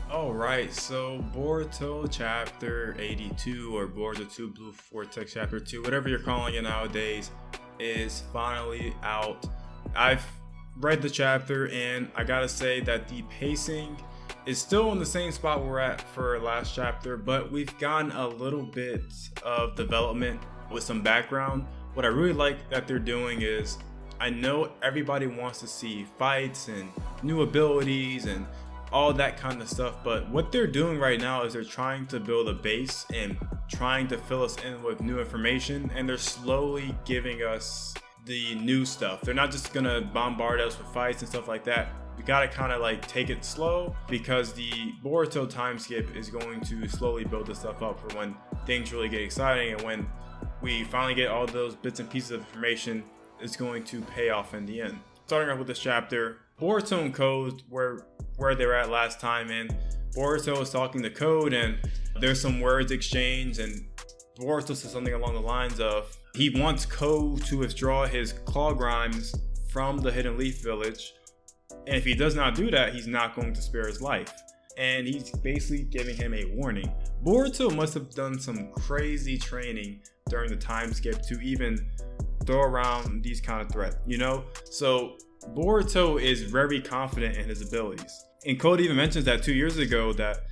Alright, so Boruto chapter 82 or Boruto 2 Blue Vortex chapter 2, whatever you're calling it nowadays, is finally out. I've read the chapter and I gotta say that the pacing is still in the same spot we're at for last chapter, but we've gotten a little bit of development with some background. What I really like that they're doing is, I know everybody wants to see fights and new abilities and all that kind of stuff, but what they're doing right now is they're trying to build a base and trying to fill us in with new information, and they're slowly giving us the new stuff. They're not just gonna bombard us with fights and stuff like that. We gotta kind of like take it slow, because the Boruto time skip is going to slowly build this stuff up for when things really get exciting, and when we finally get all those bits and pieces of information, it's going to pay off in the end. Starting off with this chapter, Boruto and Code where they were at last time, and Boruto is talking to Code, and there's some words exchanged, and Boruto says something along the lines of he wants Code to withdraw his claw grimes from the Hidden Leaf Village, and if he does not do that, he's not going to spare his life. And he's basically giving him a warning. Boruto must have done some crazy training during the time skip to even throw around these kind of threats, you know? So Boruto is very confident in his abilities. And Code even mentions that 2 years ago, that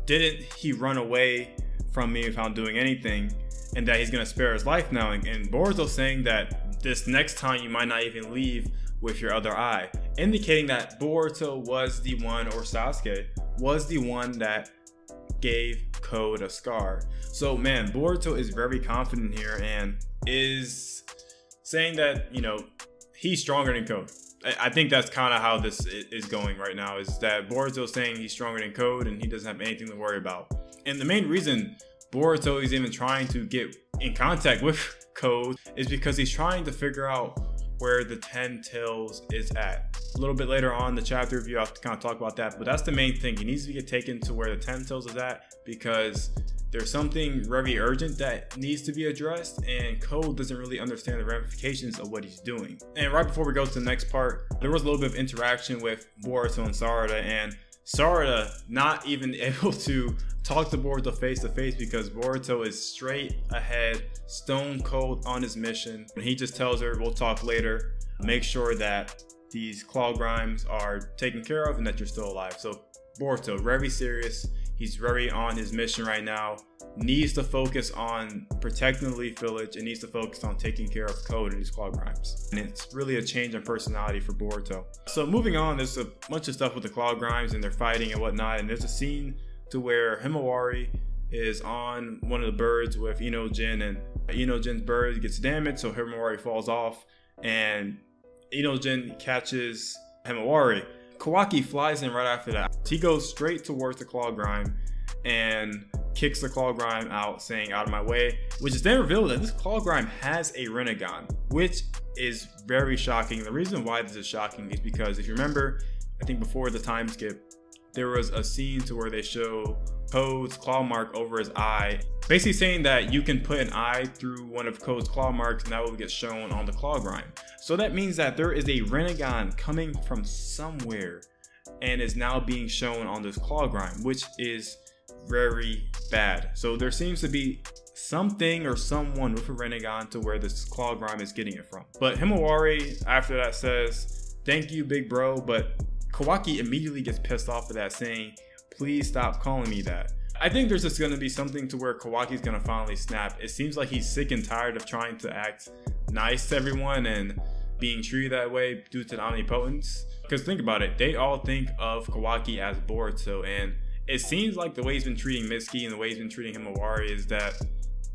didn't he run away from me without doing anything, and that he's gonna spare his life now. And Boruto saying that this next time you might not even leave with your other eye, indicating that Boruto was the one, or Sasuke was the one, that gave Code a scar. So man, Boruto is very confident here and is saying that, you know, he's stronger than Code. I think that's kind of how this is going right now, is that Boruto is saying he's stronger than Code and he doesn't have anything to worry about. And the main reason Boruto is even trying to get in contact with Code is because he's trying to figure out where the 10 Tails is at. A little bit later on in the chapter review, I'll have to kind of talk about that, but that's the main thing. He needs to get taken to where the 10 Tails is at, because there's something very urgent that needs to be addressed, and Code doesn't really understand the ramifications of what he's doing. And right before we go to the next part, there was a little bit of interaction with Boruto and Sarada, and Sarada not even able to talk to Boruto face to face because Boruto is straight ahead, stone cold on his mission. And he just tells her, we'll talk later, make sure that these claw grimes are taken care of and that you're still alive. So Boruto, very serious. He's very on his mission right now. Needs to focus on protecting the Leaf Village and needs to focus on taking care of Code and his claw grimes. And it's really a change in personality for Boruto. So moving on, there's a bunch of stuff with the claw grimes and they're fighting and whatnot. And there's a scene to where Himawari is on one of the birds with Rinnegan, and Rinnegan's bird gets damaged, so Himawari falls off, and Rinnegan catches Himawari. Kawaki flies in right after that. He goes straight towards the claw grime and kicks the claw grime out, saying, out of my way, which is then revealed that this claw grime has a Rinnegan, which is very shocking. The reason why this is shocking is because if you remember, I think before the time skip, there was a scene to where they show Code's claw mark over his eye, basically saying that you can put an eye through one of Code's claw marks and that will get shown on the claw grime. So that means that there is a Rinnegan coming from somewhere and is now being shown on this claw grime, which is very bad. So there seems to be something or someone with a Rinnegan to where this claw grime is getting it from. But Himawari after that says, thank you, big bro, but Kawaki immediately gets pissed off of that, saying, please stop calling me that. I think there's just going to be something to where Kawaki's going to finally snap. It seems like he's sick and tired of trying to act nice to everyone and being treated that way due to the omnipotence. Because think about it, they all think of Kawaki as Boruto, and it seems like the way he's been treating Mitsuki and the way he's been treating Himawari is that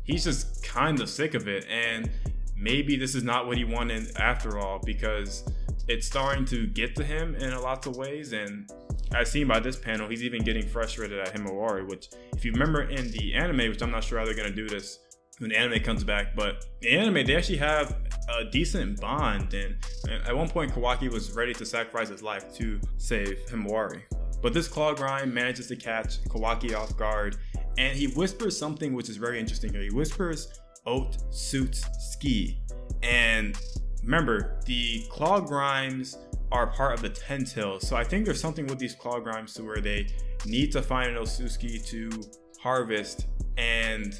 he's just kind of sick of it, and maybe this is not what he wanted after all, because it's starting to get to him in a lot of ways. And as seen by this panel, he's even getting frustrated at Himawari, which if you remember in the anime, which I'm not sure how they're going to do this when the anime comes back, but in the anime they actually have a decent bond, and at one point Kawaki was ready to sacrifice his life to save Himawari. But this claw grime manages to catch Kawaki off guard, and he whispers something which is very interesting here. He whispers, "Oat suits ski," and remember, the claw grimes are part of the 10 Tails, so I think there's something with these claw grimes to where they need to find an Osusuki to harvest and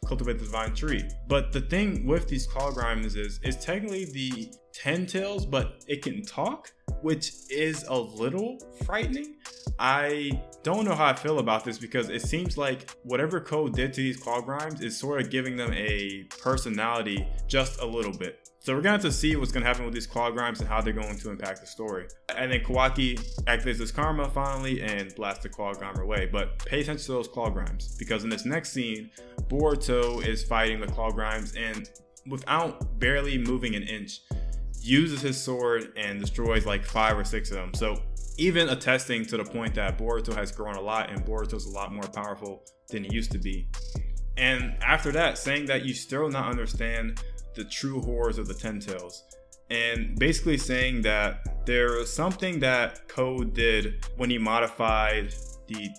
cultivate the divine tree. But the thing with these Clawgrimes is it's technically the 10 tails, but it can talk, which is a little frightening. I don't know how I feel about this because it seems like whatever Code did to these Clawgrimes is sort of giving them a personality just a little bit. So we're going to have to see what's going to happen with these Clawgrimes and how they're going to impact the story. And then Kawaki activates his karma finally and blasts the Clawgrime away. But pay attention to those Clawgrimes because in this next scene, Boruto is fighting the Clawgrimes and without barely moving an inch, uses his sword and destroys like 5 or 6 of them. So even attesting to the point that Boruto has grown a lot and Boruto's a lot more powerful than he used to be. And after that, saying that you still not understand the true horrors of the 10 tails. And basically saying that there was something that Code did when he modified the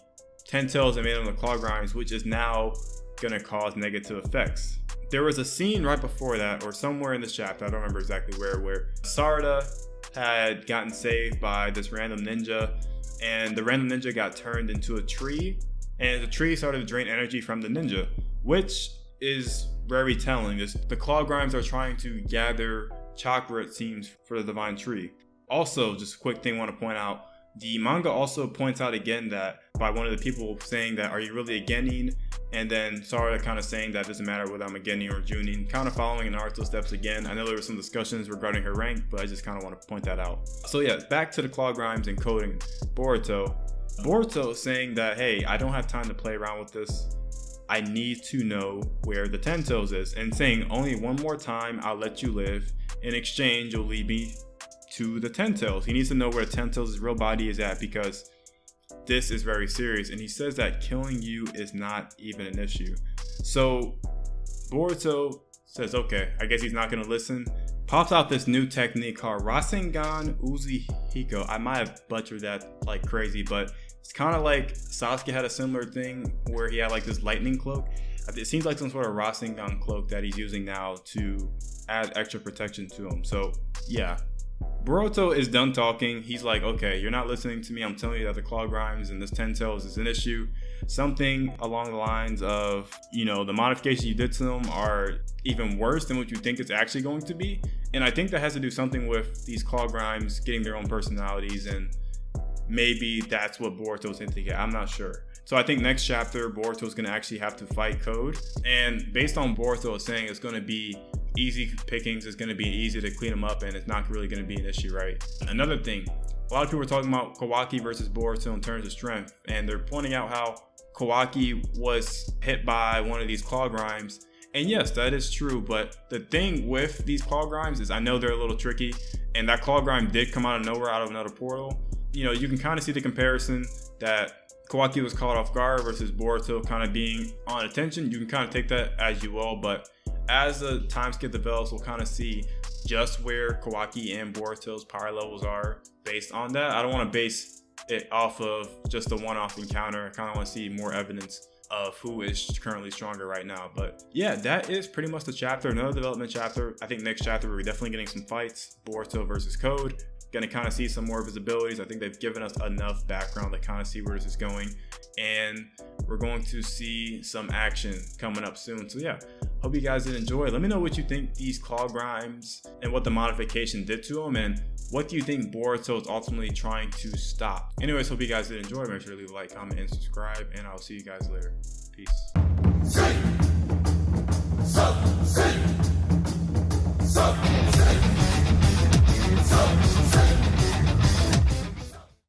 10 tails and made them the Clawgrimes, which is now gonna cause negative effects. There was a scene right before that, or somewhere in this chapter, I don't remember exactly where Sarada had gotten saved by this random ninja, and the random ninja got turned into a tree, and the tree started to drain energy from the ninja, which is very telling. The Clawgrimes are trying to gather chakra, it seems, for the divine tree. Also, just a quick thing I want to point out, the manga also points out again that by one of the people saying that, are you really a genin? And then Sarada kind of saying that it doesn't matter whether I'm a genin or a junin, kind of following Naruto's steps again. I know there were some discussions regarding her rank, but I just kind of want to point that out. So yeah, back to the Clawgrimes and coding Boruto. Boruto saying that, hey, I don't have time to play around with this. I need to know where the 10 tails is, and saying only one more time I'll let you live. In exchange, you'll lead me to the 10 tails. He needs to know where 10 tails' real body is at because this is very serious. And he says that killing you is not even an issue. So Boruto says, okay, I guess he's not going to listen. Pops out this new technique called Rasengan Uzihiko. I might have butchered that like crazy, but it's kind of like Sasuke had a similar thing where he had like this lightning cloak. It seems like some sort of Rasengan cloak that he's using now to add extra protection to him. So yeah, Boruto is done talking. He's like, okay, you're not listening to me. I'm telling you that the Clawgrimes and this 10 tails is an issue. Something along the lines of, you know, the modifications you did to them are even worse than what you think it's actually going to be. And I think that has to do something with these Clawgrimes getting their own personalities, and maybe that's what Boruto's hinting at. I'm not sure. So I think next chapter, Boruto's going to actually have to fight Code. And based on Boruto saying it's going to be easy pickings, it's going to be easy to clean them up, and it's not really going to be an issue, right? Another thing, a lot of people are talking about Kawaki versus Boruto in terms of strength, and they're pointing out how Kawaki was hit by one of these Clawgrimes. And yes, that is true, but the thing with these Clawgrimes is I know they're a little tricky, and that Clawgrime did come out of nowhere, out of another portal. You know, you can kind of see the comparison that Kawaki was caught off guard versus Boruto kind of being on attention. You can kind of take that as you will, but as the time skip develops, we'll kind of see just where Kawaki and Boruto's power levels are based on that. I don't want to base it off of just a one-off encounter. I kind of want to see more evidence of who is currently stronger right now. But yeah, that is pretty much the chapter. Another development chapter. I think next chapter we're definitely getting some fights. Boruto versus Code. Gonna kind of see some more visibilities. I think they've given us enough background to kind of see where this is going, and we're going to see some action coming up soon. So yeah, hope you guys did enjoy. Let me know what you think these Clawgrimes and what the modification did to them, and what do you think Boruto is ultimately trying to stop. Anyways, hope you guys did enjoy. Make sure to leave a like, comment, and subscribe, and I'll see you guys later. Peace.